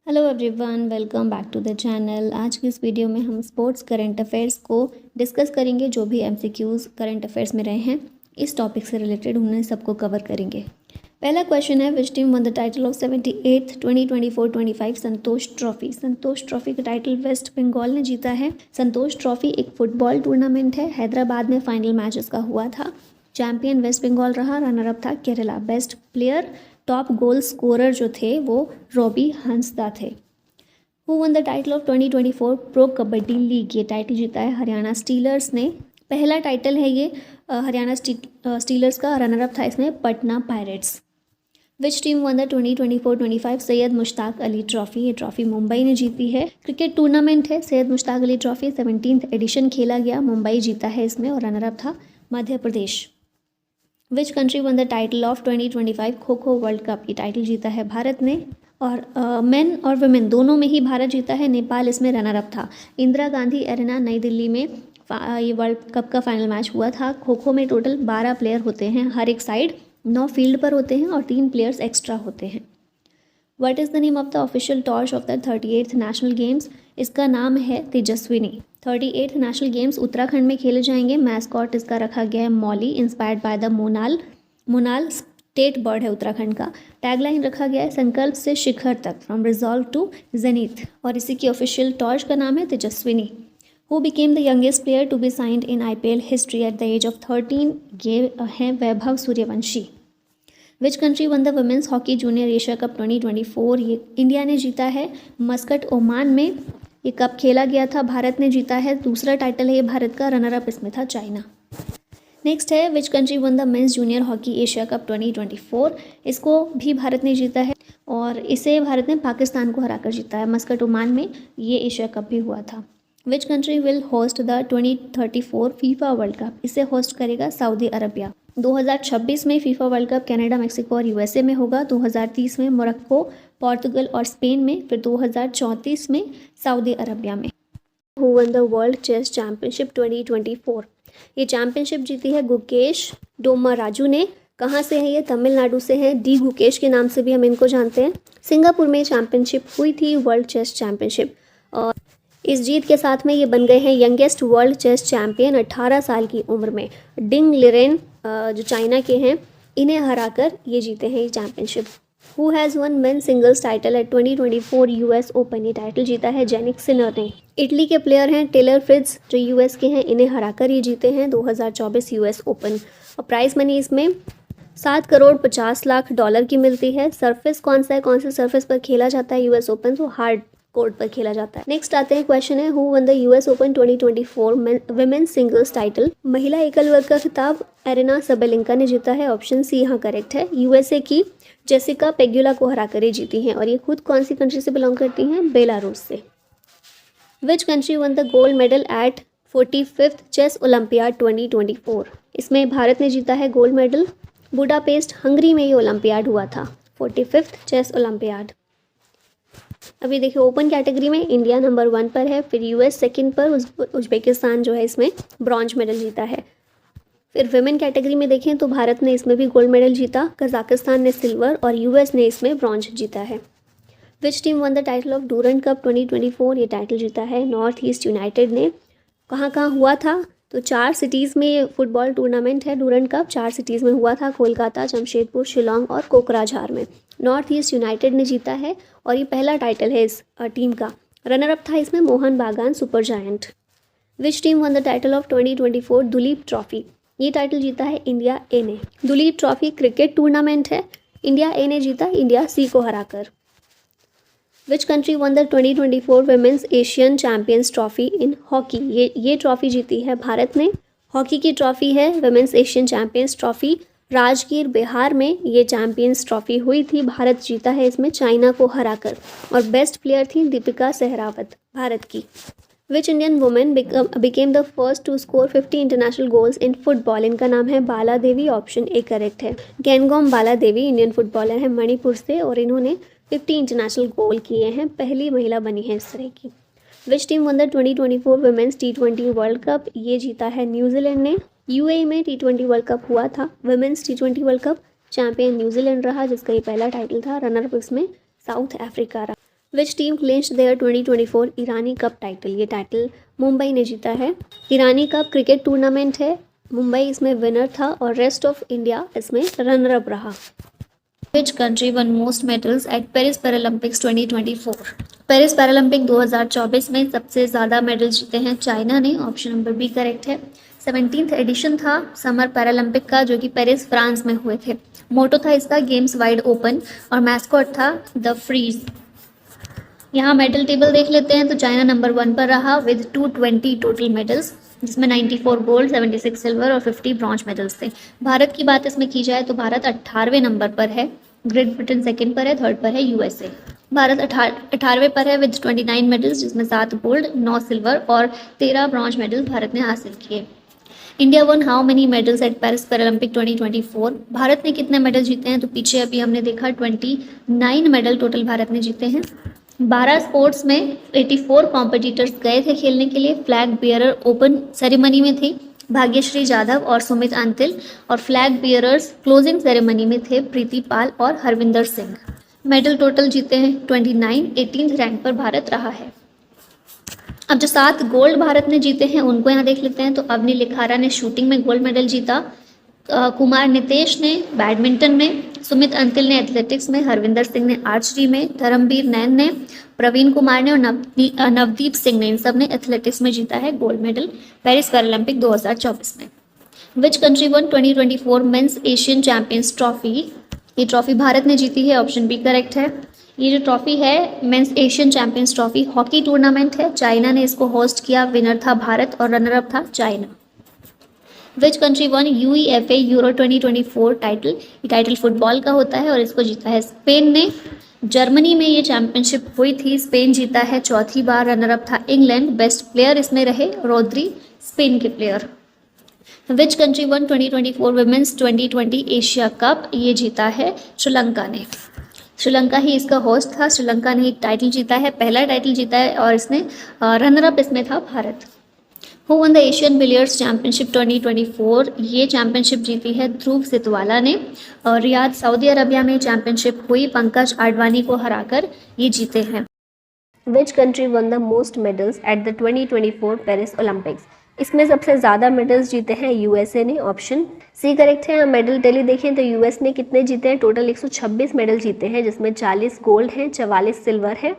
Hello everyone, welcome back to the channel. आज की इस वीडियो में हम स्पोर्ट्स करंट अफेयर्स को डिस्कस करेंगे। जो भी एमसीक्यूज़ करंट अफेयर्स में रहे हैं इस टॉपिक से रिलेटेड उन्हें सबको कवर करेंगे। पहला क्वेश्चन है, विच team won the title of 78th 2024-25 Santosh trophy. Santosh trophy का टाइटल वेस्ट बंगाल ने जीता है। संतोष ट्रॉफी एक फुटबॉल टूर्नामेंट है। हैदराबाद में फाइनल मैच इसका हुआ था। चैंपियन वेस्ट बंगाल रहा, रनर अप था Kerala. Best player, top goal scorer जो थे वो रॉबी हंसदा थे। Who won the title of 2024 pro kabaddi league. ये टाइटल जीता है हरियाणा स्टीलर्स ने। पहला टाइटल है ये हरियाणा स्टीलर्स का। रनर अप था इसमें Patna Pirates. Which team won the 2024-25 Syed Mushtaq Ali trophy. ये ट्रॉफी मुंबई ने जीती है। क्रिकेट टूर्नामेंट है Syed Mushtaq Ali trophy. 17th edition खेला गया। मुंबई जीता है इसमें और रनर अप था Madhya Pradesh. Which country won the title of 2025 kho खो वर्ल्ड कप। ये टाइटल जीता है भारत ने और मेन और वुमेन दोनों में ही भारत जीता है। नेपाल इसमें रनर अप था। इंदिरा गांधी एरेना नई दिल्ली में ये वर्ल्ड कप का फाइनल मैच हुआ था। खो खो में टोटल 12 प्लेयर होते हैं हर एक साइड, 9 फील्ड पर होते हैं और 3 प्लेयर्स एक्स्ट्रा होते हैं। What is the name of the official torch of the 38th national games. इसका नाम है Tejaswini. 38th national games Uttarakhand में खेले जाएंगे। मैस्कॉट इसका रखा गया है Mauli, inspired by the monal state bird है उत्तराखंड का। टैगलाइन रखा गया है संकल्प से शिखर तक, फ्रॉम रिजॉल्व टू जेनिथ, और इसी की ऑफिशियल टॉर्च का नाम है Tejaswini. Who became the youngest player to be signed in IPL history at the age of 13। ये हैं Vaibhav Suryavanshi. Which country won the women's hockey junior Asia cup 2024। ये इंडिया ने जीता है। मस्कट ओमान में ये कप खेला गया था। भारत ने जीता है। दूसरा टाइटल है ये भारत का। रनर अप इसमें था चाइना। नेक्स्ट है, which country won the mains junior hockey Asia cup 2024। इसको भी भारत ने जीता है और इसे भारत ने पाकिस्तान को हराकर जीता है। मस्कट ओमान में ये एशिया कप भी हुआ था। Which country will host the 2034 FIFA world cup. इसे होस्ट करेगा सऊदी अरबिया। 2026 में FIFA world cup Canada, Mexico और USA में होगा। 2030 में मोरक्को, पोर्तुगल और स्पेन में। फिर 2034 में सऊदी अरबिया में। Who won the world chess championship 2024। ये चैंपियनशिप जीती है गुकेश डोमाराजू ने। कहाँ से है ये? तमिलनाडु से हैं। डी गुकेश के नाम से भी हम इनको जानते हैं। सिंगापुर में चैंपियनशिप हुई थी, वर्ल्ड चेस चैंपियनशिप, और इस जीत के साथ में ये बन गए हैं यंगेस्ट वर्ल्ड चेस चैंपियन 18 साल की उम्र में। डिंग लिरेन जो चाइना के हैं, इन्हें हराकर ये जीते हैं ये championship. Who has won main singles title at 2024 US open. ये टाइटल जीता है जेनिक सिनर ने। इटली के प्लेयर हैं टेलर फ्रिट्ज जो US के हैं, इन्हें हराकर ये जीते हैं 2024 US ओपन। और प्राइस मनी इसमें 7,50,00,000 की मिलती है। सरफेस कौन सा है, कौन से सरफेस पर खेला जाता है US ओपन? तो हार्ड कोर्ट पर खेला जाता है। नेक्स्ट आते हैं क्वेश्चन है, who won the US open 2024 women's singles title. महिला एकल वर्ग का खिताब एरेना सबेलिंका ने जीता है। ऑप्शन सी यहाँ करेक्ट है। USA की जेसिका पेग्युला को हराकर ये जीती हैं और ये खुद कौन सी कंट्री से बिलोंग करती हैं? बेलारूस से। Which country won the gold medal at 45th chess olympiad 2024। इसमें भारत ने जीता है गोल्ड मेडल। बुडापेस्ट हंगरी में ये ओलंपियाड हुआ था, 45th चेस ओलंपियाड। अभी देखिए ओपन कैटेगरी में इंडिया नंबर 1 पर है, फिर US सेकंड पर, उज्बेकिस्तान जो है इसमें ब्रॉन्ज मेडल जीता है। फिर विमेन कैटेगरी में देखें तो भारत ने इसमें भी गोल्ड मेडल जीता, कजाकिस्तान ने सिल्वर और US ने इसमें ब्रॉन्ज जीता है। विच team won the title of Durand cup 2024। ये टाइटल जीता है नॉर्थ ईस्ट यूनाइटेड ने। कहाँ कहाँ हुआ था? तो 4 सिटीज़ में ये फुटबॉल टूर्नामेंट है डूरंट कप। 4 सिटीज़ में हुआ था, कोलकाता, जमशेदपुर, शिलोंग और कोकराझार में। नॉर्थ ईस्ट यूनाइटेड ने जीता है और ये पहला टाइटल है इस टीम का। रनर अप था इसमें Mohun Bagan super giant. Which team won the title of 2024 Duleep trophy. ये टाइटल जीता है इंडिया ए ने। दुलीप ट्रॉफी क्रिकेट टूर्नामेंट है। इंडिया ए ने जीता इंडिया सी को हराकर। Which country won the 2024 women's Asian champions trophy in hockey. ये ट्रॉफी जीती है भारत ने। हॉकी की ट्रॉफी है women's Asian champions trophy. Rajgir Bihar में ये चैंपियंस ट्रॉफी हुई थी। भारत जीता है इसमें चाइना को हराकर और बेस्ट प्लेयर थी दीपिका सहरावत भारत की। Which Indian woman became the first to score 50 international goals in football. इनका नाम है बाला देवी। ऑप्शन ए करेक्ट है। गेनगोम बाला देवी इंडियन फुटबॉलर है मणिपुर से और इन्होंने 50 इंटरनेशनल गोल किए हैं। पहली महिला बनी है इस तरह की। Which team won the 2024 women's T20 world cup. ये जीता है न्यूजीलैंड ने। UAE में T20 वर्ल्ड कप हुआ था। Women's T20 world cup champion New Zealand रहा, जिसका ये पहला टाइटल था। रनर अप इसमें साउथ अफ्रीका रहा। Which team clinched their 2024 Irani cup title. ये टाइटल मुंबई ने जीता है। ईरानी कप क्रिकेट टूर्नामेंट है, मुंबई इसमें विनर था और रेस्ट ऑफ इंडिया इसमें रनर अप रहा। विच country one most medals at Paris Paralympics 2024। Paris Paralympic 2024 में सबसे ज़्यादा मेडल जीते हैं चाइना ने, ऑप्शन नंबर बी करेक्ट है। 17th एडिशन था समर पैरालंपिक का, जो कि पेरिस फ्रांस में हुए थे। मोटो था इसका गेम्स वाइड ओपन और मैस्कॉट था द फ्रीज। यहाँ मेडल टेबल देख लेते हैं तो चाइना नंबर 1 पर रहा विद 220 टोटल मेडल्स, जिसमें 94 गोल्ड, 76 सिल्वर और 50 ब्रॉन्ज मेडल्स थे। भारत की बात इसमें की जाए तो भारत 18वें नंबर पर है, ग्रेट ब्रिटेन सेकंड पर है, थर्ड पर है यूएसए। भारत 18वें पर है विद 29 मेडल्स, जिसमें 7 गोल्ड, 9 सिल्वर और 13 ब्रॉन्ज मेडल्स भारत ने हासिल किए। India one how many medals at Paris Paralympic 2024। Bharat ने कितने मेडल जीते हैं तो पीछे अभी हमने देखा 29 मेडल टोटल भारत ने जीते हैं। 12 स्पोर्ट्स में 84 कॉम्पिटिटर्स गए थे खेलने के लिए। फ्लैग बियरर ओपन सेरेमनी में थी भाग्यश्री जाधव और सुमित अंतिल, और फ्लैग बियरर्स क्लोजिंग सेरेमनी में थे प्रीति पाल और हरविंदर सिंह। मेडल टोटल जीते हैं 29, 18th रैंक पर भारत रहा है। अब जो 7 गोल्ड भारत ने जीते हैं उनको यहाँ देख लेते हैं। तो अवनी लिखारा ने शूटिंग में गोल्ड मेडल जीता, कुमार नितेश ने बैडमिंटन में, सुमित अंतिल ने एथलेटिक्स में, हरविंदर सिंह ने आर्चरी में, धर्मवीर नैन ने, प्रवीण कुमार ने और नवदीप सिंह ने, इन सब ने एथलेटिक्स में जीता है गोल्ड मेडल पेरिस पैरालंपिक 2024 में। Which country won 2024 men's Asian champions trophy. ये ट्रॉफी भारत ने जीती है, ऑप्शन बी करेक्ट है। ये जो ट्रॉफी है men's Asian champions trophy hockey tournament है, चाइना ने इसको होस्ट किया, विनर था भारत और रनर अप था China. Which country won UEFA Euro 2024 title. ये टाइटल फुटबॉल का होता है और इसको जीता है स्पेन ने। जर्मनी में ये चैंपियनशिप हुई थी, स्पेन जीता है चौथी बार, रनर अप था इंग्लैंड। बेस्ट प्लेयर इसमें रहे रोद्री, स्पेन के player. Which country won 2024 women's 2020 Asia cup. ये जीता है श्रीलंका ने, श्रीलंका ही इसका होस्ट था। श्रीलंका ने एक टाइटल जीता है, पहला टाइटल जीता है और इसने रनर अप इसमें था Bharat. Who won the Asian billiards championship 2024। ये चैंपियनशिप जीती है ध्रुव सितवाला ने, और रियाद सऊदी अरबिया में चैंपियनशिप हुई, पंकज आडवाणी को हराकर ये जीते हैं। Which country won the most medals at the 2024 Paris Olympics. इसमें सबसे ज़्यादा मेडल्स जीते हैं यूएसए ने, ऑप्शन सी करेक्ट है। मेडल टेली देखें तो यूएस ने कितने जीते हैं, टोटल 126 मेडल जीते हैं, जिसमें 40 गोल्ड हैं, 44 सिल्वर है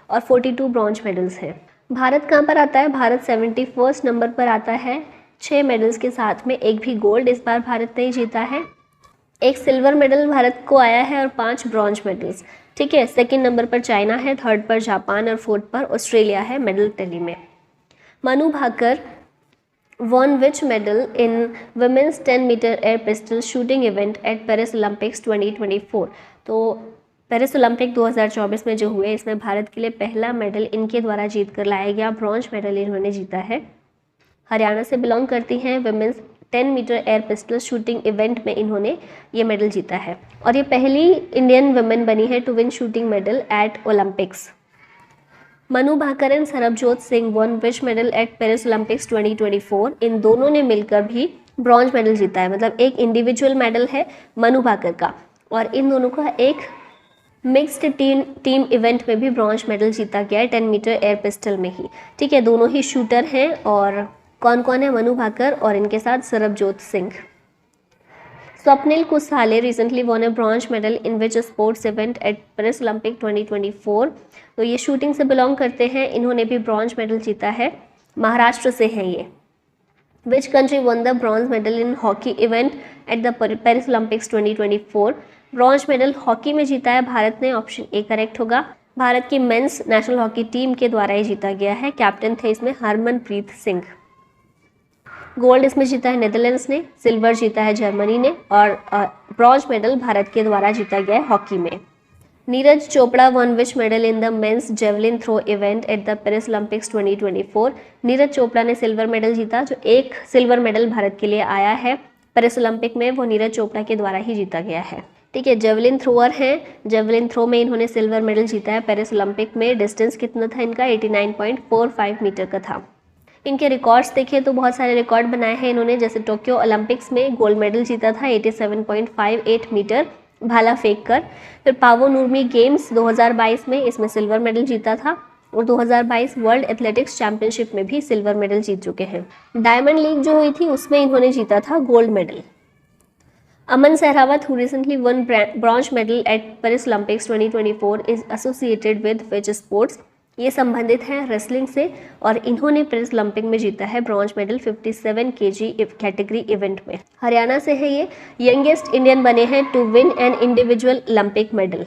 और 42 ब्रॉन्ज मेडल्स हैं। भारत कहाँ पर आता है, भारत 71st नंबर पर आता है 6 मेडल्स के साथ में, एक भी गोल्ड इस बार भारत ने जीता है, एक सिल्वर मेडल भारत को आया है और 5 ब्रॉन्ज मेडल्स। ठीक है, सेकंड नंबर पर चाइना है, थर्ड पर जापान और फोर्थ पर ऑस्ट्रेलिया है मेडल टेली में। Manu Bhaker won which medal in women's 10 meter air pistol shooting event at Paris Olympics 2024। तो पेरिस ओलंपिक 2024 में जो हुए इसमें भारत के लिए पहला मेडल इनके द्वारा जीत कर लाया गया, ब्रॉन्ज मेडल इन्होंने जीता है। हरियाणा से बिलोंग करती हैं, women's 10 metre air pistol shooting event में इन्होंने ये मेडल जीता है और ये पहली इंडियन वुमेन बनी है to win shooting medal at Olympics. Manu Bhaker and Sarabjot Singh won which medal at Paris Olympics 2024। इन दोनों ने मिलकर भी ब्रॉन्ज मेडल जीता है, मतलब एक इंडिविजुअल मेडल है मनु भाकर का और इन दोनों का एक मिक्स्ड टीम इवेंट में भी ब्रॉन्ज मेडल जीता गया है 10 मीटर एयर पिस्टल में ही। ठीक है, दोनों ही शूटर हैं और कौन कौन है, मनु भाकर और इनके साथ सरबजोत सिंह। स्वप्निल कुसाले recently von A bronze medal in which sports event at Paris Olympic 2024। तो ये शूटिंग से बिलोंग करते हैं, इन्होंने भी ब्रॉन्ज मेडल जीता है, महाराष्ट्र से हैं ये। विच country won the bronze medal in hockey event at the Paris Olympics 2024। Bronze medal hockey में जीता है भारत ने, ऑप्शन ए करेक्ट होगा। भारत की मेंस नेशनल हॉकी टीम के द्वारा ही जीता गया है, कैप्टन थे इसमें हरमनप्रीत सिंह। गोल्ड इसमें जीता है नेदरलैंड्स ने, सिल्वर जीता है जर्मनी ने और ब्रॉन्ज मेडल भारत के द्वारा जीता गया है हॉकी में। Neeraj Chopra won which medal in the men's javelin throw event at the Paris Olympics 2024। Neeraj Chopra ने सिल्वर मेडल जीता, जो एक सिल्वर मेडल भारत के लिए आया है पेरिस ओलंपिक में वो नीरज चोपड़ा के द्वारा ही जीता गया है। ठीक है, जेवलिन थ्रोअर हैं, जेवलिन थ्रो में इन्होंने सिल्वर मेडल जीता है पेरिस ओलंपिक में। डिस्टेंस कितना था इनका, 89.45 मीटर का था। इनके रिकॉर्ड्स देखें तो बहुत सारे रिकॉर्ड बनाए हैं इन्होंने, जैसे टोक्यो ओलंपिक्स में गोल्ड मेडल जीता था 87.58 मीटर, भाला फेंक कर। फिर पावो नूर्मी गेम्स 2022 में इसमें सिल्वर मेडल जीता था और 2022 वर्ल्ड एथलेटिक्स चैंपियनशिप में भी सिल्वर मेडल जीत चुके हैं। डायमंड लीग जो हुई थी उसमें इन्होंने जीता था gold medal. Aman Sehrawat, who recently won bronze medal at Paris Olympics 2024, is associated with which sports? ये संबंधित हैं रेसलिंग से और इन्होंने पेरिस ओलंपिक में जीता है bronze medal 57 kg category event में। हरियाणा से है ये। यंगेस्ट इंडियन बने हैं to win an individual Olympic medal.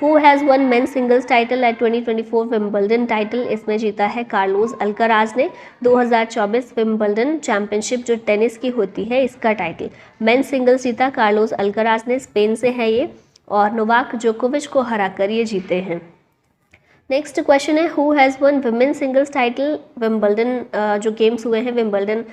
Who has won men's singles title at 2024 Wimbledon title? इसमें जीता है कार्लोस अल्काराज ने 2024 विंबलडन चैंपियनशिप जो टेनिस की होती है इसका टाइटल। मेंस सिंगल्स जीता कार्लोस अल्काराज ने, स्पेन से है ये, और नोवाक जोकोविच को हराकर ये जीते हैं। नेक्स्ट क्वेश्चन है who has one women singles title? Wimbledon जो गेम्स हुए हैं, विंबलडन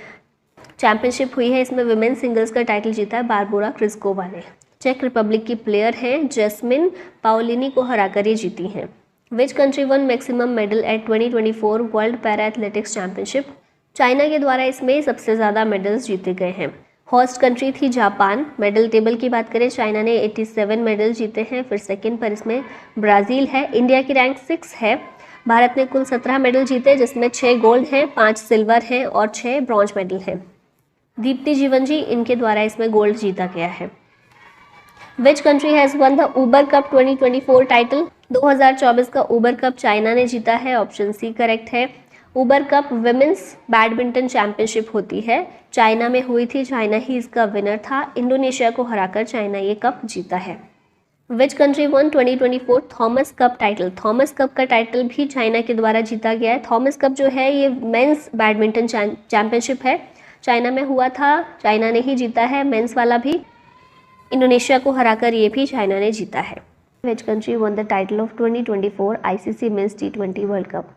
चैंपियनशिप हुई है, इसमें विमेन सिंगल्स का टाइटल जीता है बारबोरा क्रिस्कोवा ने। चेक रिपब्लिक की प्लेयर हैं जैस्मिन पाओलिनी को हराकर ये जीती हैं। Which country won maximum medal at 2024 world para athletics championship? China के द्वारा इसमें सबसे ज़्यादा मेडल्स जीते गए हैं। होस्ट कंट्री थी जापान। मेडल टेबल की बात करें, चाइना ने 87 मेडल जीते हैं, फिर सेकेंड पर इसमें ब्राज़ील है। इंडिया की रैंक 6 है। भारत ने कुल 17 मेडल जीते जिसमें 6 गोल्ड हैं, 5 सिल्वर हैं और 6 ब्रॉन्ज मेडल हैं। दीप्ति जीवन जी, इनके द्वारा इसमें गोल्ड जीता गया है। Which country has one the Uber cup 2024 title? 2024 का ऊबर कप चाइना ने जीता है, ऑप्शन सी करेक्ट है। Uber cup women's badminton championship होती है, चाइना में हुई थी, चाइना ही इसका विनर था। इंडोनेशिया को हराकर चाइना ये कप जीता है। Which country won 2024 Thomas cup title? Thomas cup का टाइटल भी चाइना के द्वारा जीता गया है। थॉमस कप जो है ये मेंस बैडमिंटन चैंपियनशिप है, चाइना में हुआ था, चाइना ने ही जीता है मेंस वाला भी। इंडोनेशिया को हराकर ये भी चाइना ने जीता है। Which country won the title of 2024 ICC men's T20 world cup?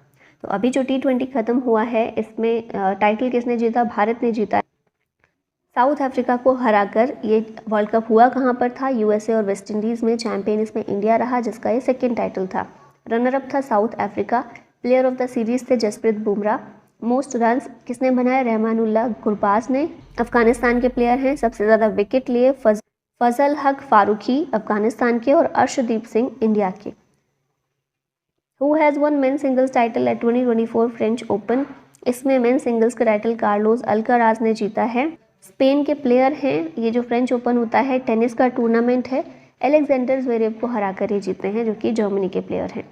तो अभी जो T20 खत्म हुआ है इसमें टाइटल किसने जीता? भारत ने जीता। साउथ अफ्रीका को हराकर ये वर्ल्ड कप हुआ कहाँ पर था? USA और वेस्ट इंडीज़ में। चैंपियन इसमें इंडिया रहा जिसका ये सेकेंड टाइटल था। रनर अप था south Africa. Player of the series थे जसप्रीत बुमराह। मोस्ट रन्स किसने बनाए? रहमानुल्लाह गुरबाज ने, अफगानिस्तान के प्लेयर हैं। सबसे ज़्यादा विकेट लिए फजल हक फारूकी अफगानिस्तान के और अर्शदीप सिंह इंडिया के। Who has won main singles title at 2024 French open? इसमें मेन सिंगल्स का टाइटल कार्लोस अल्काराज ने जीता है, स्पेन के प्लेयर हैं। ये जो फ्रेंच ओपन होता है टेनिस का टूर्नामेंट है, एलेक्जेंडर ज़्वेरेव को हराकर ये जीते हैं जो कि जर्मनी के प्लेयर हैं।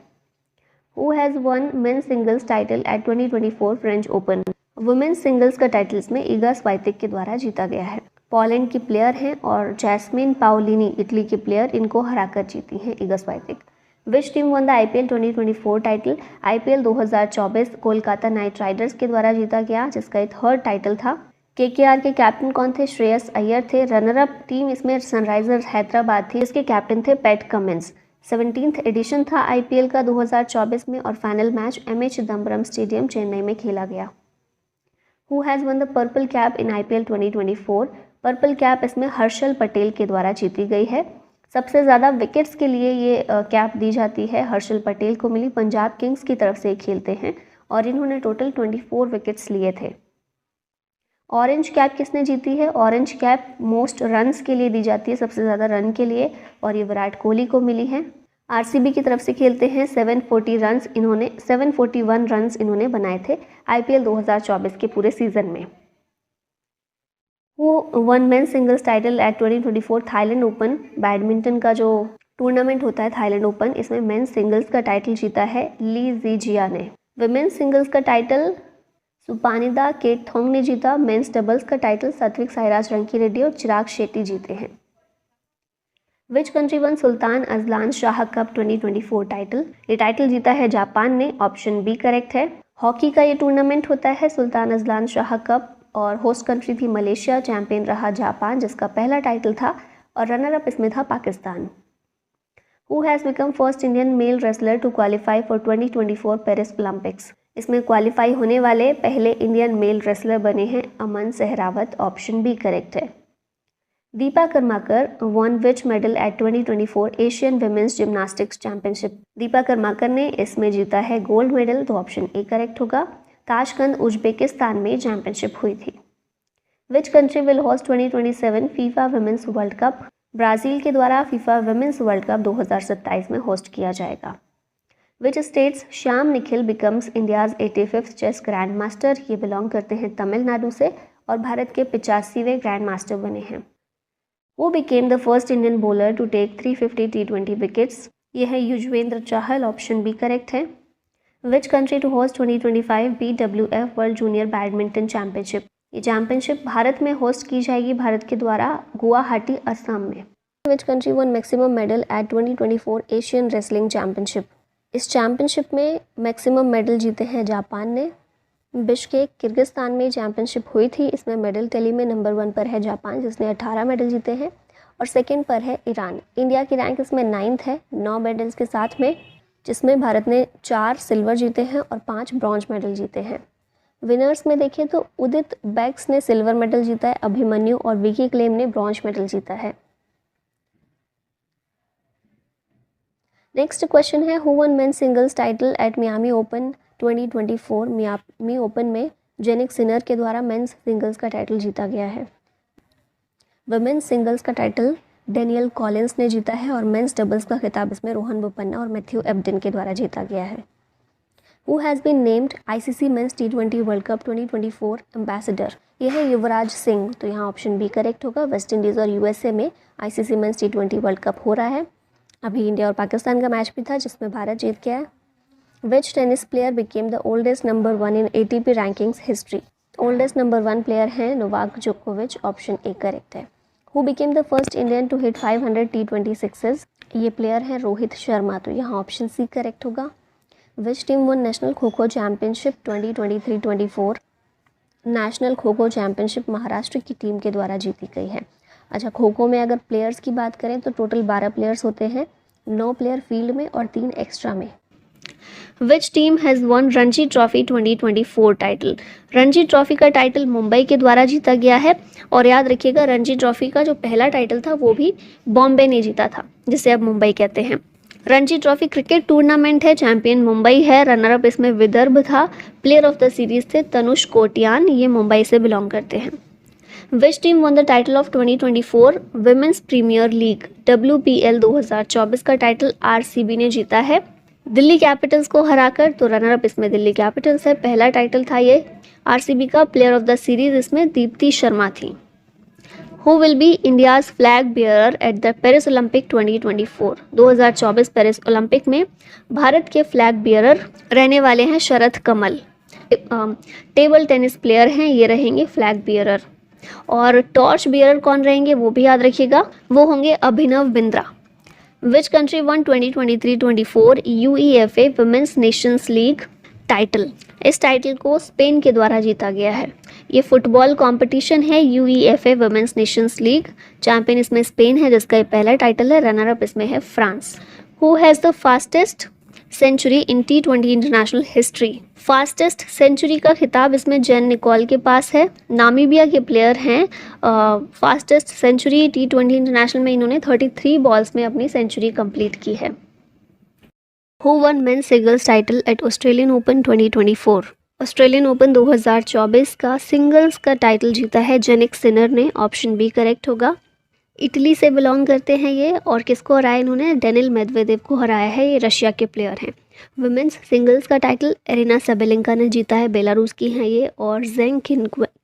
Who has won main singles title at 2024 French open? Women's singles का टाइटल इसमें ईगा स्वाइतेक के द्वारा जीता गया है। पोलैंड की प्लेयर हैं और जैस्मिन पाओलिनी इटली के प्लेयर, इनको हराकर जीती हैं Iga Swiatek. Which team won the IPL 2024 title? IPL 2024 Kolkata Knight Riders के द्वारा जीता गया जिसका ये थर्ड टाइटल था। KKR के कैप्टन कौन थे? श्रेयस अय्यर थे। रनर अप टीम इसमें सनराइजर्स हैदराबाद थी, इसके कैप्टन थे पैट कमिंस। 17th एडिशन था IPL का 2024 में और final match MA Chidambaram stadium Chennai में खेला गया। Who has one the purple cap in IPL 2024? Purple cap इसमें हर्षल पटेल के द्वारा जीती गई है। सबसे ज़्यादा विकेट्स के लिए ये कैप दी जाती है, हर्षल पटेल को मिली। पंजाब किंग्स की तरफ से खेलते हैं और इन्होंने टोटल 24 विकेट्स लिए थे। ऑरेंज कैप किसने जीती है? ऑरेंज कैप मोस्ट रन्स के लिए दी जाती है, सबसे ज़्यादा रन के लिए, और ये विराट कोहली को मिली है। RCB की तरफ से खेलते हैं। 741 रन्स इन्होंने बनाए थे IPL 2024 के पूरे सीजन में। वो one main singles title at 2024 Thailand open badminton का जो टूर्नामेंट होता है थाईलैंड ओपन, इसमें मेन सिंगल्स का टाइटल जीता है ली जीजिया ने। विमेन सिंगल्स का टाइटल सुपानिदा केटथोंग ने जीता। मेंस डबल्स का टाइटल सात्विक साईराज रंकीरेड्डी और चिराग शेट्टी जीते हैं। Which country won Sultan Azlan Shah cup 2024 title? ये टाइटल जीता है जापान ने, ऑप्शन बी करेक्ट है। हॉकी का ये टूर्नामेंट होता है सुल्तान अजलान शाह कप और होस्ट कंट्री थी मलेशिया, चैंपियन रहा जापान जिसका पहला टाइटल था और रनर अप इसमें था Pakistan. Who has become first Indian male wrestler to qualify for 2024 Paris Olympics? इसमें क्वालिफाई होने वाले पहले इंडियन मेल रेसलर बने हैं अमन सहरावत, ऑप्शन बी करेक्ट है। Deepa Karmakar one which medal eight 2024 Asian women's gymnastics championship? Deepa Karmakar ने इसमें जीता है गोल्ड मेडल, तो ऑप्शन ए करेक्ट होगा। ताशकंद उज्बेकिस्तान में चैंपियनशिप हुई थी। Which country will host 2027 FIFA women's world cup? Brazil के द्वारा फीफा विमेंस वर्ल्ड कप 2027 में होस्ट किया जाएगा। Which states Shyam Nikhil becomes India's 85th chess grand master. ये बिलोंग करते हैं तमिलनाडु से और भारत के 85वें ग्रैंड मास्टर बने हैं। वो became the first Indian bowler to take 350 T20 wickets. ये है Yuzvendra Chahal, option B correct है। Which country to host 2025 BWF world junior badminton championship. ये चैंपियनशिप भारत में होस्ट की जाएगी भारत के द्वारा गुवाहाटी, असम में। Which country won maximum medal at 2024 Asian wrestling championship. इस चैंपियनशिप में मैक्सिमम मेडल जीते हैं जापान ने। बिश्केक, किर्गिस्तान में चैंपियनशिप हुई थी। इसमें मेडल टैली में नंबर 1 पर है जापान, जिसने 18 मेडल जीते हैं, और सेकंड पर है ईरान। इंडिया की रैंक इसमें 9th है 9 मेडल्स के साथ में, जिसमें भारत ने 4 सिल्वर जीते हैं और 5 ब्रॉन्ज मेडल जीते हैं। विनर्स में देखें तो उदित बैक्स ने सिल्वर मेडल जीता है, अभिमन्यु और विकी क्लेम ने ब्रॉन्ज मेडल जीता है। नेक्स्ट क्वेश्चन है, who won main singles title eight Miami open 2024। Miami open में जेनिक सिनर के द्वारा मेंस सिंगल्स का टाइटल जीता गया है। वुमेन्स सिंगल्स का टाइटल डेनियल कॉलिंस ने जीता है और मेंस डबल्स का खिताब इसमें रोहन बोपन्ना और मैथ्यू एब्डन के द्वारा जीता गया है। Who has been named ICC men's T20 world cup 2024 ambassador. यह है युवराज सिंह, तो यहाँ ऑप्शन बी करेक्ट होगा। वेस्ट इंडीज़ और USA में ICC men's T20 world cup हो रहा है। अभी इंडिया और पाकिस्तान का मैच भी था जिसमें भारत जीत गया है। Which tennis player became the oldest number 1 in ATP rankings history. Oldest number 1 player हैं नोवाक जोकोविच, ऑप्शन ए करेक्ट है। Who became the first Indian to hit 500 T20 sixes. ये प्लेयर हैं रोहित शर्मा, तो यहाँ ऑप्शन सी करेक्ट होगा। विच team one national kho kho championship 2023-24। National kho kho championship Maharashtra की team के द्वारा जीती गई है। अच्छा, खो खो में अगर प्लेयर्स की बात करें तो टोटल 12 प्लेयर्स होते हैं, 9 प्लेयर फील्ड में और 3 एक्स्ट्रा में। Which team has one Ranji trophy 2024 title. Ranji trophy का टाइटल मुंबई के द्वारा जीता गया है, और याद रखिएगा रणजी ट्रॉफी का जो पहला टाइटल था वो भी बॉम्बे ने जीता था, जिसे अब मुंबई कहते हैं। रणजी ट्रॉफी क्रिकेट टूर्नामेंट है, चैंपियन मुंबई है, रनर अप इसमें विदर्भ था, प्लेयर ऑफ द सीरीज थे तनुष कोटियान, ये मुंबई से बिलोंग करते हैं। Which team won the title of 2024 women's premier league WPL 2024 का टाइटल RCB ने जीता है दिल्ली कैपिटल्स को हराकर, तो रनर अप इसमें दिल्ली कैपिटल्स है। पहला टाइटल था ये RCB का। प्लेयर ऑफ द सीरीज इसमें दीप्ति शर्मा थी। Who will be India's flag bearer at the Paris Olympic 2024। 2024 Paris Olympic में भारत के फ्लैग बियरर रहने वाले हैं Sharath Kamal. Table tennis player हैं, ये रहेंगे फ्लैग बियरर। और टॉर्च बियरर कौन रहेंगे वो भी याद रखिएगा, वो होंगे Abhinav Bindra. Which country won 2023-24 UEFA women's nations league title. इस टाइटल को स्पेन के द्वारा जीता गया है। ये फुटबॉल कंपटीशन है UEFA women's nations league, champion इसमें स्पेन है जिसका ये पहला टाइटल है, रनर अप इसमें है France. Who has the fastest century in T20 international history. Fastest century का खिताब इसमें जेन निकोल के पास है, नामीबिया के प्लेयर हैं। फास्टेस्ट सेंचुरी T20 इंटरनेशनल में इन्होंने 33 बॉल्स में अपनी सेंचुरी कंप्लीट की है। Who won main singles title at Australian Open 2024। Australian Open 2024 का सिंगल्स का टाइटल जीता है जेनिक सिनर ने, ऑप्शन बी करेक्ट होगा। इटली से बिलोंग करते हैं ये, और किसको हराया इन्होंने, डेनिल मेदवेदेव को हराया है, ये रशिया के प्लेयर हैं। वुमेन्स सिंगल्स का टाइटल एरिना सबेलेंका ने जीता है, बेलारूस की हैं ये, और जेंग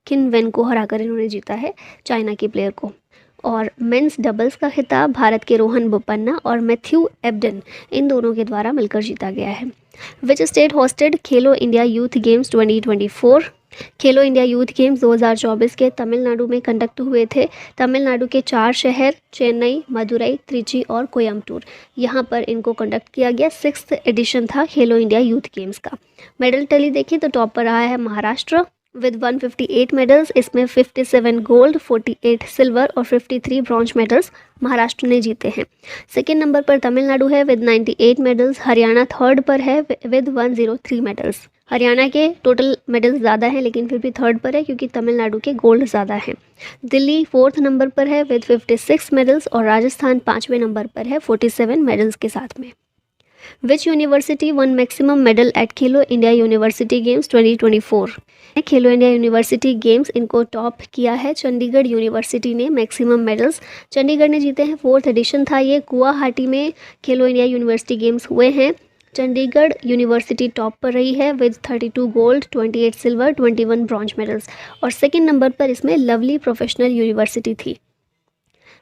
किनवेन को हराकर इन्होंने जीता है, चाइना के प्लेयर को। और मेंस डबल्स का खिताब भारत के रोहन बोपन्ना और मैथ्यू एब्डन, इन दोनों के द्वारा मिलकर जीता गया है। Which state hosted Khelo India youth games 2024। Khelo India youth games 2024 के तमिलनाडु में कंडक्ट हुए थे। तमिलनाडु के 4 शहर चेन्नई, मदुरई, त्रिची और कोयम्बटूर, यहाँ पर इनको कंडक्ट किया गया। 6th एडिशन था खेलो इंडिया यूथ गेम्स का। मेडल टैली देखें तो टॉप पर रहा है महाराष्ट्र विद 158 मेडल्स, इसमें 57 गोल्ड, 48 सिल्वर और 53 ब्रॉन्ज मेडल्स महाराष्ट्र ने जीते हैं। सेकेंड नंबर पर तमिलनाडु है विद 98 मेडल्स, हरियाणा थर्ड पर है विद 103 मेडल्स। हरियाणा के टोटल मेडल्स ज़्यादा हैं लेकिन फिर भी थर्ड पर है क्योंकि तमिलनाडु के गोल्ड ज़्यादा हैं। दिल्ली 4th नंबर पर है विद 56 मेडल्स और राजस्थान 5वें नंबर पर है 47 मेडल्स के साथ में। Which university one maximum medal at Khelo India university games 2024? Khelo India university games इनको टॉप किया है चंडीगढ़ यूनिवर्सिटी ने मैक्सिमम मेडल्स। चंडीगढ़ ने जीते हैं, 4th एडिशन था ये। गुवाहाटी में खेलो इंडिया यूनिवर्सिटी गेम्स हुए हैं। चंडीगढ़ यूनिवर्सिटी टॉप पर रही है with 32 gold, 28 silver, 21 bronze medals. और सेकेंड नंबर पर इसमें लवली प्रोफेशनल यूनिवर्सिटी थी।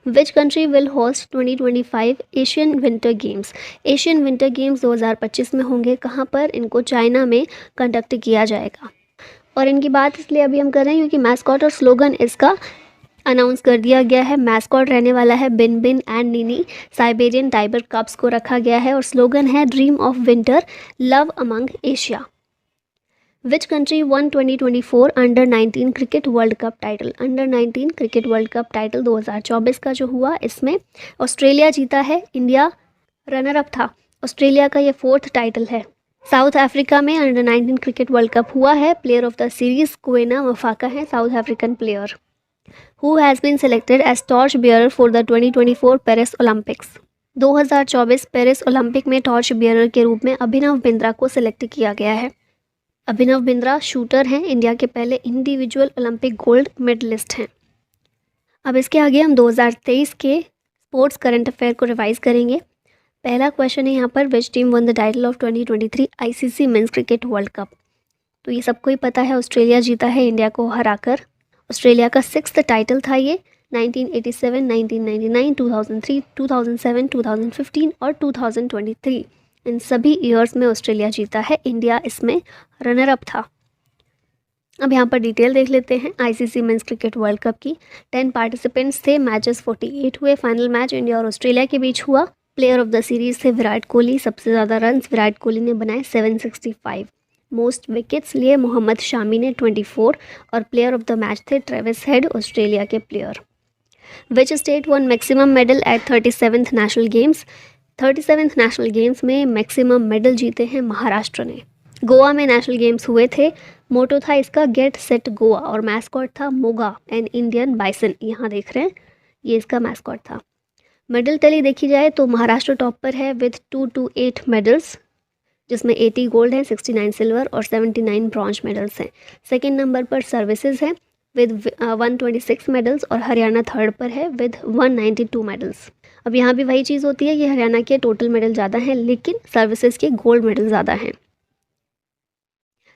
Which country will host 2025 Asian winter games? Asian winter games 2025 में होंगे कहाँ पर? इनको चाइना में कंडक्ट किया जाएगा। और इनकी बात इसलिए अभी हम कर रहे हैं क्योंकि मैस्कॉट और स्लोगन इसका अनाउंस कर दिया गया है। मैस्कॉट रहने वाला है बिन बिन एंड नीनी। साइबेरियन टाइगर कप्स को रखा गया है और स्लोगन है dream of winter, love among Asia. Which country won 2024 under 19 cricket world cup title? Under 19 cricket world cup title 2024 का जो हुआ, इसमें ऑस्ट्रेलिया जीता है, इंडिया रनर अप था। ऑस्ट्रेलिया का ये 4th टाइटल है। साउथ अफ्रीका में अंडर 19 क्रिकेट वर्ल्ड कप हुआ है। Player of the series Kwena Maphaka है, South African player. Who has been selected as torch bearer for the 2024 Paris Olympics? 2024 Paris Olympic में torch bearer के रूप में अभिनव बिंद्रा को सिलेक्ट किया गया है। अभिनव बिंद्रा शूटर हैं, इंडिया के पहले इंडिविजुअल ओलंपिक गोल्ड मेडलिस्ट हैं। अब इसके आगे हम 2023 के स्पोर्ट्स करंट अफेयर को रिवाइज करेंगे। पहला क्वेश्चन है यहाँ पर, विच team won the title of 2023 ICC men's cricket world cup? तो ये सबको ही पता है, ऑस्ट्रेलिया जीता है इंडिया को हराकर। ऑस्ट्रेलिया का 6th टाइटल था ये। 1987, 1999, 2003, 2007, 2015 और 2023, इन सभी ईयर्स में ऑस्ट्रेलिया जीता है, इंडिया इसमें रनर अप था। अब यहाँ पर डिटेल देख लेते हैं ICC men's cricket world cup की। 10 पार्टिसिपेंट्स थे, मैचेस 48 हुए। फाइनल मैच इंडिया और ऑस्ट्रेलिया के बीच हुआ। प्लेयर ऑफ द सीरीज थे विराट कोहली, सबसे ज़्यादा रन्स विराट कोहली ने बनाए 765। मोस्ट विकेट्स लिए मोहम्मद शामी ने 24 और प्लेयर ऑफ द मैच थे ट्रेविस हेड, ऑस्ट्रेलिया के player. Which state one maximum medal at 37th national games? 37th national games में मैक्सिमम मेडल जीते हैं महाराष्ट्र ने। गोवा में नेशनल गेम्स हुए थे। मोटो था इसका गेट सेट गोवा और मैस्कॉट था मोगा एन इंडियन बाइसन। यहाँ देख रहे हैं, ये इसका मैस्कॉट था। मेडल टैली देखी जाए तो महाराष्ट्र टॉप पर है विद 228 मेडल्स, जिसमें 80 गोल्ड है, 69 सिल्वर और 79 ब्रॉन्ज मेडल्स हैं। सेकेंड नंबर पर सर्विसेज है विद 126 मेडल्स और हरियाणा थर्ड पर है विद 192 मेडल्स। अब यहाँ भी वही चीज़ होती है कि हरियाणा के टोटल मेडल ज़्यादा हैं लेकिन सर्विसेज के गोल्ड मेडल ज़्यादा हैं।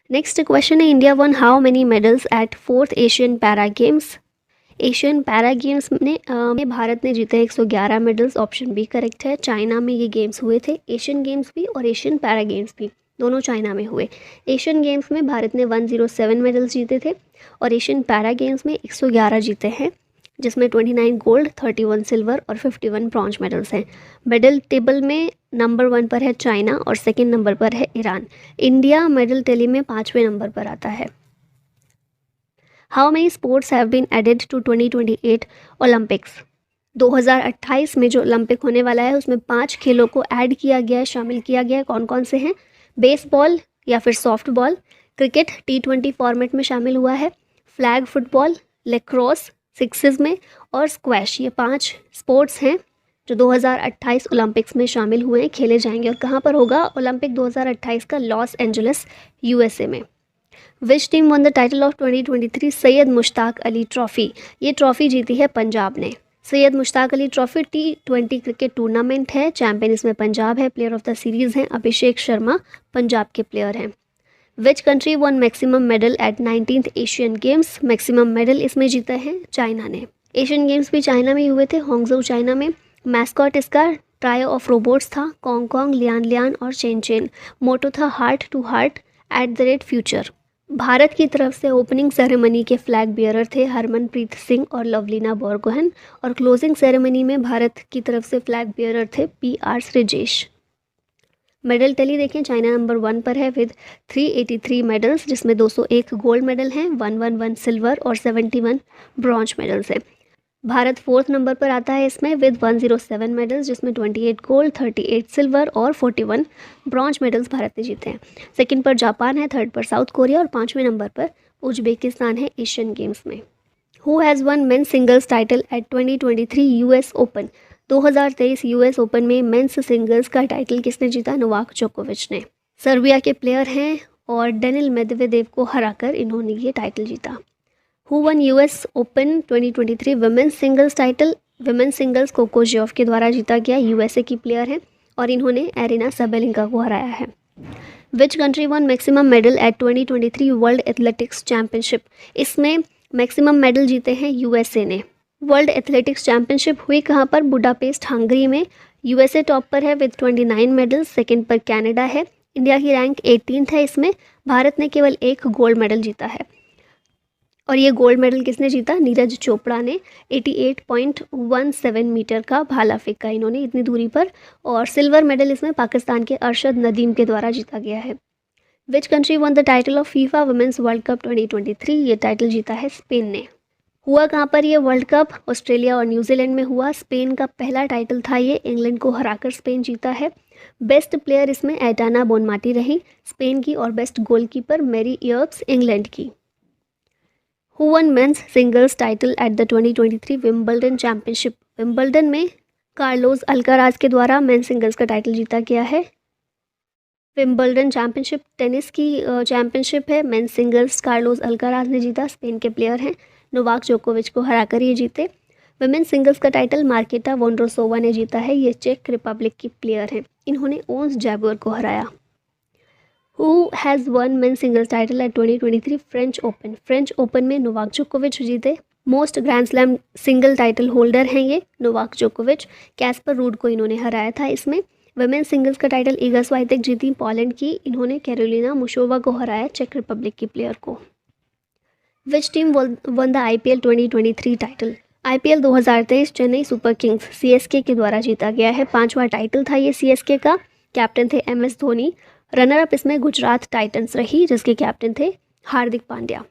नेक्स्ट क्वेश्चन है, India one how many medals at 4th Asian para games? Asian para games में भारत ने जीते 111 मेडल्स, ऑप्शन बी करेक्ट है। चाइना में ये गेम्स हुए थे, एशियन गेम्स भी और एशियन पैरा गेम्स भी, दोनों चाइना में हुए। एशियन गेम्स में भारत ने 107 मेडल्स जीते थे और एशियन पैरा गेम्स में 111 जीते हैं, जिसमें 29 गोल्ड, 31 सिल्वर और 51 ब्रॉन्ज मेडल्स हैं। मेडल टेबल में नंबर 1 पर है चाइना और सेकेंड नंबर पर है ईरान। इंडिया मेडल टैली में 5वें नंबर पर आता है। How many sports have been added to 2028 Olympics? 2028 में जो ओलंपिक होने वाला है उसमें 5 खेलों को ऐड किया गया है, शामिल किया गया है। कौन कौन से हैं? बेसबॉल या फिर soft ball, cricket T20 format में शामिल हुआ है, फ्लैग फुटबॉल, लेक्रोस सिक्सेस में और स्क्वैश। ये 5 स्पोर्ट्स हैं जो 2028 ओलंपिक्स में शामिल हुए हैं, खेले जाएंगे। और कहाँ पर होगा ओलंपिक 2028 का? लॉस एंजलिस USA में। विच team won the title of 2023 Syed Mushtaq Ali trophy? ये ट्रॉफी जीती है पंजाब ने। Syed Mushtaq Ali trophy T20 cricket tournament है, चैंपियन इसमें पंजाब है। प्लेयर ऑफ द सीरीज़ हैं अभिषेक शर्मा, पंजाब के प्लेयर हैं। Which country won maximum medal at 19th Asian games? Maximum medal इसमें जीता है चाइना ने। एशियन गेम्स भी चाइना में ही हुए थे, होंगजो चाइना में। मैस्कॉट इसका ट्रायो ऑफ रोबोट्स था, कॉन्ग कॉन्ग, लियान लियान और चेन चेन। मोटो था हार्ट टू हार्ट @फ्यूचर। भारत की तरफ से ओपनिंग सेरेमनी के फ्लैग बियरर थे हरमनप्रीत सिंह और लवलीना बोरगोहन, और क्लोजिंग सेरेमनी में भारत की तरफ से फ्लैग बियरर थे PR श्रीजेश। मेडल टैली देखें, चाइना नंबर 1 पर है विद 383 मेडल्स, जिसमें 201 गोल्ड मेडल हैं, 111 सिल्वर और 71 ब्रॉन्ज मेडल्स हैं। भारत 4th नंबर पर आता है इसमें विद 107 मेडल्स, जिसमें 28 गोल्ड, 38 सिल्वर और 41 ब्रॉन्ज मेडल्स भारत ने जीते हैं। सेकंड पर जापान है, थर्ड पर साउथ कोरिया और 5वें नंबर पर उज्बेकिस्तान है एशियन गेम्स में। Who has won men's singles title eight 2023 US open? 2023 US open में मेंस सिंगल्स का टाइटल किसने जीता? नोवाक जोकोविच ने। सर्बिया के प्लेयर हैं और डेनिल मेदवेदेव को हराकर इन्होंने ये टाइटल जीता। Who won US open 2023 women's singles title? Women's singles Coco Gauff के द्वारा जीता गया। यूएसए की प्लेयर हैं और इन्होंने एरिना सबेलिंका को हराया है। Which country won maximum medal at 2023 world athletics championship? इसमें मैक्सिमम मेडल जीते हैं यूएसए ने। वर्ल्ड एथलेटिक्स चैंपियनशिप हुई कहाँ पर? बुडापेस्ट हंगरी में। यूएसए टॉप पर है विद 29 मेडल, सेकंड पर कनाडा है। इंडिया की रैंक 18th है। इसमें भारत ने केवल एक गोल्ड मेडल जीता है और ये गोल्ड मेडल किसने जीता? नीरज चोपड़ा ने 88.17 मीटर का भाला फेंका इन्होंने इतनी दूरी पर। और सिल्वर मेडल इसमें पाकिस्तान के अरशद नदीम के द्वारा जीता गया है। Which country won the title of FIFA women's world cup 2023? ये टाइटल जीता है स्पेन ने। हुआ कहाँ पर ये वर्ल्ड कप? ऑस्ट्रेलिया और न्यूजीलैंड में हुआ। स्पेन का पहला टाइटल था ये, इंग्लैंड को हराकर स्पेन जीता है। बेस्ट प्लेयर इसमें एटाना बोनमाटी रही स्पेन की और बेस्ट गोलकीपर मैरी इयर्ब्स इंग्लैंड की। Who won men's singles title at the 2023 Wimbledon championship? Wimbledon में कार्लोस अल्काराज के द्वारा मेंस सिंगल्स का टाइटल जीता गया है। विंबलडन चैंपियनशिप टेनिस की चैंपियनशिप है। मेंस सिंगल्स कार्लोस अल्काराज ने जीता, स्पेन के प्लेयर हैं। नोवाक जोकोविच को हराकर ये जीते। वुमेन्स सिंगल्स का टाइटल मार्केटा वोंड्रोसोवा ने जीता है। ये चेक रिपब्लिक की प्लेयर हैं, इन्होंने ओन्स जैबुअर को हराया। Who has won men's singles title eight 2023 French open? French open में नोवाक जोकोविच जीते। Most grand slam single title holder हैं ये नोवाक जोकोविच। कैस्पर रूड को इन्होंने हराया था इसमें। वुमेन्स सिंगल्स का टाइटल इगा स्वाइतेक जीती पोलैंड की, इन्होंने कैरोलिना मुशोवा को हराया, चेक रिपब्लिक की प्लेयर को। विच team won the IPL 2023 title? IPL 2023 Chennai super Kings CSK के द्वारा जीता गया है। 5वां टाइटल था ये CSK का। कैप्टन थे MS धोनी। रनर अप इसमें गुजरात टाइटंस रही जिसके कैप्टन थे हार्दिक पांड्या।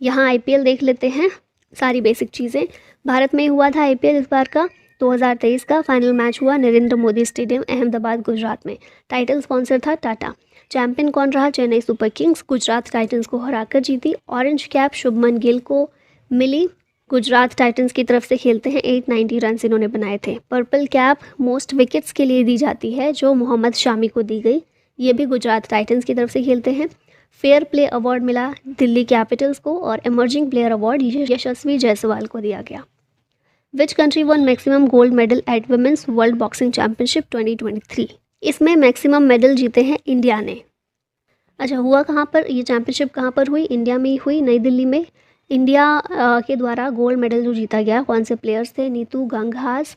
यहाँ IPL देख लेते हैं सारी बेसिक चीज़ें। भारत में हुआ था IPL इस बार का 2023 का। फाइनल मैच हुआ नरेंद्र मोदी स्टेडियम अहमदाबाद गुजरात में। टाइटल स्पॉन्सर था टाटा। चैंपियन कौन रहा? Chennai super Kings Gujarat Titans को हराकर जीती। ऑरेंज कैप शुभमन गिल को मिली, गुजरात टाइटंस की तरफ से खेलते हैं। 890 रन इन्होंने बनाए थे। पर्पल कैप मोस्ट विकेट्स के लिए दी जाती है जो मोहम्मद शामी को दी गई, ये भी गुजरात टाइटंस की तरफ से खेलते हैं। फेयर प्ले अवार्ड मिला दिल्ली कैपिटल्स को और emerging player award Yashasvi Jaiswal को दिया गया। Which country won maximum gold medal at women's world boxing championship 2023? इसमें मैक्सिमम मेडल जीते हैं इंडिया ने। अच्छा, हुआ कहाँ पर ये चैंपियनशिप? कहाँ पर हुई? इंडिया में ही हुई, नई दिल्ली में। इंडिया के द्वारा गोल्ड मेडल जो जीता गया, कौन से प्लेयर्स थे? नीतू गंगहास,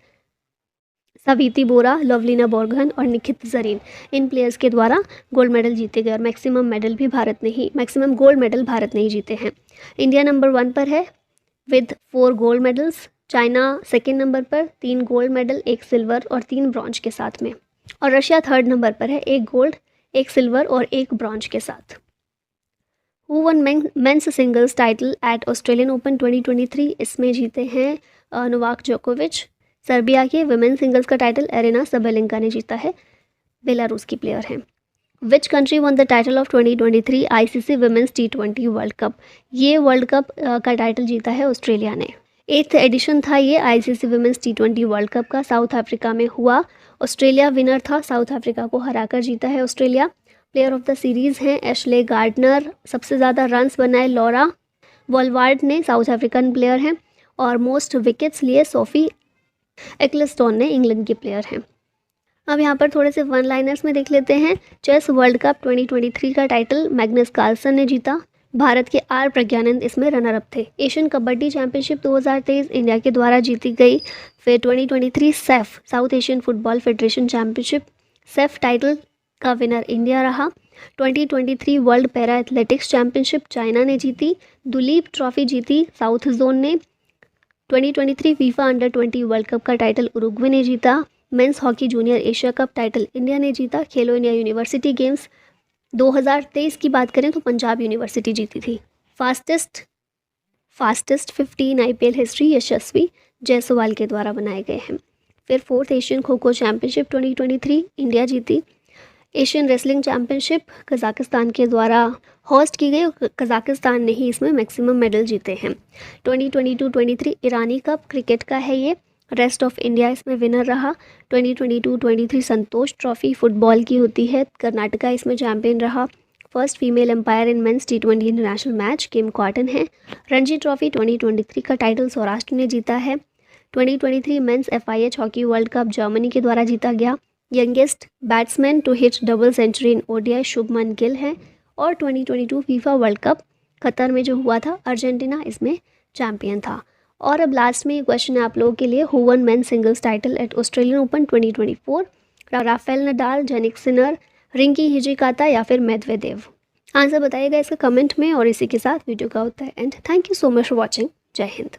सविति बोरा, लवलीना बोरगन और निखित जरीन, इन प्लेयर्स के द्वारा गोल्ड मेडल जीते गए। और मैक्सिमम गोल्ड मेडल भारत ने ही जीते हैं। इंडिया नंबर 1 पर है with 4 gold medals. China second number पर 3 गोल्ड मेडल, 1 सिल्वर और 3 ब्रॉन्ज के साथ में। और रशिया थर्ड नंबर पर है 1 गोल्ड, 1 सिल्वर और 1 ब्रॉन्ज के साथ। Who won men's singles title at Australian open 2023? इसमें जीते हैं नोवाक जोकोविच। सर्बिया के वुमेन सिंगल्स का टाइटल एरिना सबेलिंका ने जीता है, बेलारूस की प्लेयर हैं। Which country won the title of 2023 ICC women's T20 world cup? ये वर्ल्ड कप का टाइटल जीता है ऑस्ट्रेलिया ने। 8th एडिशन था ये ICC women's T20 world cup का, साउथ अफ्रीका में हुआ। ऑस्ट्रेलिया विनर था, साउथ अफ्रीका को हराकर जीता है Australia. Player of the series हैं एशले गार्डनर, सबसे ज़्यादा रन्स बनाए लॉरा वॉलवार्ड ने, साउथ अफ्रीकन प्लेयर हैं। और मोस्ट विकेट्स लिए सोफी एक्लेस्टोन ने, इंग्लैंड के प्लेयर हैं। अब यहाँ पर थोड़े से वन लाइनर्स में देख लेते हैं। चेस वर्ल्ड कप 2023 का टाइटल मैग्नस कार्लसन ने जीता। भारत के R प्रज्ञानंद इसमें रनर अप थे। एशियन कबड्डी चैंपियनशिप 2023 इंडिया के द्वारा जीती गई। फिर 2023 safe south Asian football federation championship, safe title का विनर इंडिया रहा। 2023 world para athletics championship China ने जीती। दुलीप ट्रॉफी जीती साउथ जोन ने। 2023 फीफा अंडर 20 वर्ल्ड कप का टाइटल उरुग्वे ने जीता। Men's hockey junior Asia cup title India ने जीता। खेलो इंडिया यूनिवर्सिटी गेम्स 2023 की बात करें तो पंजाब यूनिवर्सिटी जीती थी। फास्टेस्ट 15 IPL हिस्ट्री यशस्वी जायसवाल के द्वारा बनाए गए हैं। फिर 4th Asian kho kho championship 2023 India जीती। एशियन रेसलिंग चैंपियनशिप कजाकिस्तान के द्वारा होस्ट की गई और कजाकिस्तान ने ही इसमें मैक्सिमम मेडल जीते हैं। 2022-23 ईरानी कप क्रिकेट का है ये, रेस्ट ऑफ इंडिया इसमें विनर रहा। 2022-23 संतोष ट्रॉफी फुटबॉल की होती है, कर्नाटका इसमें चैंपियन रहा। First female umpire in men's T20 international match Kim Cotton है। रणजी ट्रॉफी 2023 का टाइटल सौराष्ट्र ने जीता है। 2023 men's FIH hockey world cup Germany के द्वारा जीता गया। Youngest batsman to hit double century in ODI Shubman Gill है। और 2022 फीफा वर्ल्ड कप कतर में जो हुआ था, अर्जेंटीना इसमें चैंपियन था। और अब लास्ट में ये क्वेश्चन है आप लोगों के लिए, who won main singles title at Australian Open 2024? Rafael Nadal, Jannik Sinner, Rinky Hijikata या फिर मेदवेदेव? आंसर बताइएगा इसका कमेंट में। और इसी के साथ वीडियो का होता है and thank you so much for watching. जय हिंद।